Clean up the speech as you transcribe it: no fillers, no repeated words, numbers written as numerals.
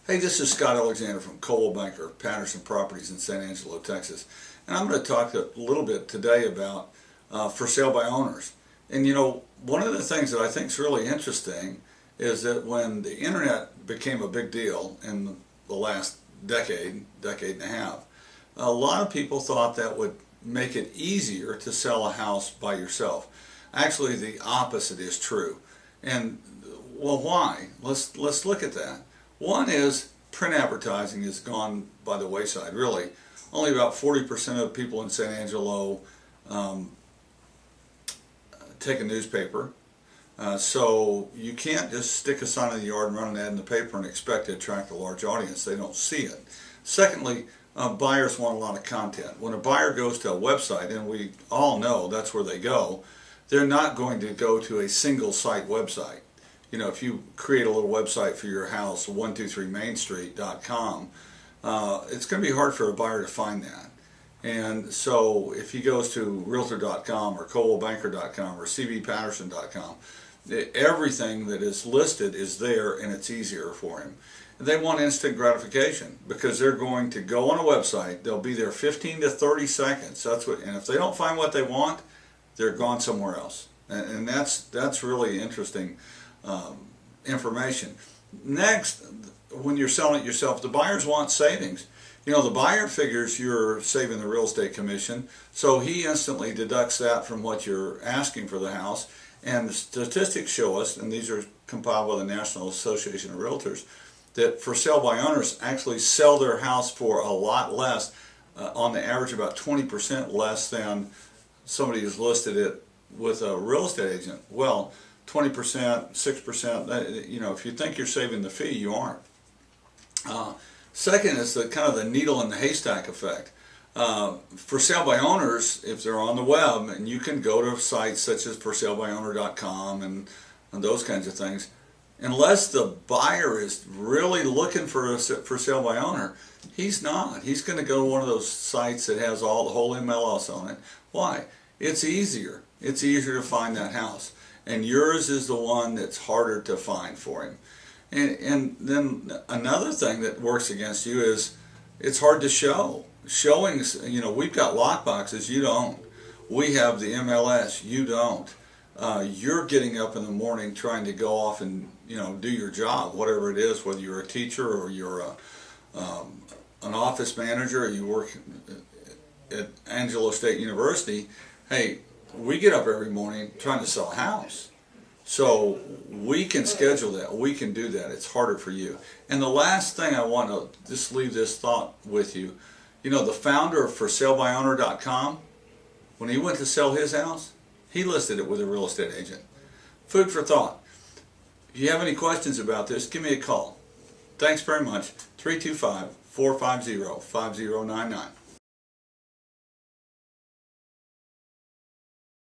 Hey, this is Scott Alexander from Coldwell Banker, Patterson Properties in San Angelo, Texas. And I'm going to talk a little bit today about for sale by owners. And you know, one of the things that I think is really interesting is that when the internet became a big deal in the last decade and a half, a lot of people thought that would make it easier to sell a house by yourself. Actually, the opposite is true. And well, why? Let's look at that. One is print advertising has gone by the wayside, really. Only about 40% of people in San Angelo take a newspaper. So you can't just stick a sign in the yard and run an ad in the paper and expect to attract a large audience. They don't see it. Secondly, buyers want a lot of content. When a buyer goes to a website, and we all know that's where they go, they're not going to go to a single site website. You know, if you create a little website for your house, 123mainstreet.com, it's going to be hard for a buyer to find that. And so if he goes to Realtor.com or ColdwellBanker.com or CBPatterson.com, everything that is listed is there and it's easier for him. And they want instant gratification because they're going to go on a website, they'll be there 15 to 30 seconds. And if they don't find what they want, they're gone somewhere else. And that's really interesting information. Next, when you're selling it yourself, the buyers want savings. You know, the buyer figures you're saving the real estate commission, so he instantly deducts that from what you're asking for the house. And the statistics show us, and these are compiled by the National Association of Realtors, that for sale by owners actually sell their house for a lot less, on the average about 20% less than somebody who's listed it with a real estate agent. Well, 20%, 6%, you know, if you think you're saving the fee, you aren't. Second is the kind of the needle in the haystack effect. For sale by owners, if they're on the web, and you can go to sites such as forsalebywowner.com and those kinds of things, unless the buyer is really looking for sale by owner, he's not. He's going to go to one of those sites that has all the whole MLS on it. Why? It's easier. It's easier to find that house. And yours is the one that's harder to find for him. And then another thing that works against you is it's hard to show. Showings, you know, we've got lock boxes, you don't. We have the MLS, you don't. You're getting up in the morning trying to go off and, you know, do your job, whatever it is, whether you're a teacher or you're an office manager or you work at Angelo State University. Hey, we get up every morning trying to sell a house. So we can schedule that. We can do that. It's harder for you. And the last thing I want to just leave this thought with you. You know, the founder of forsalebywowner.com, when he went to sell his house, he listed it with a real estate agent. Food for thought. If you have any questions about this, give me a call. Thanks very much. 325-450-5099.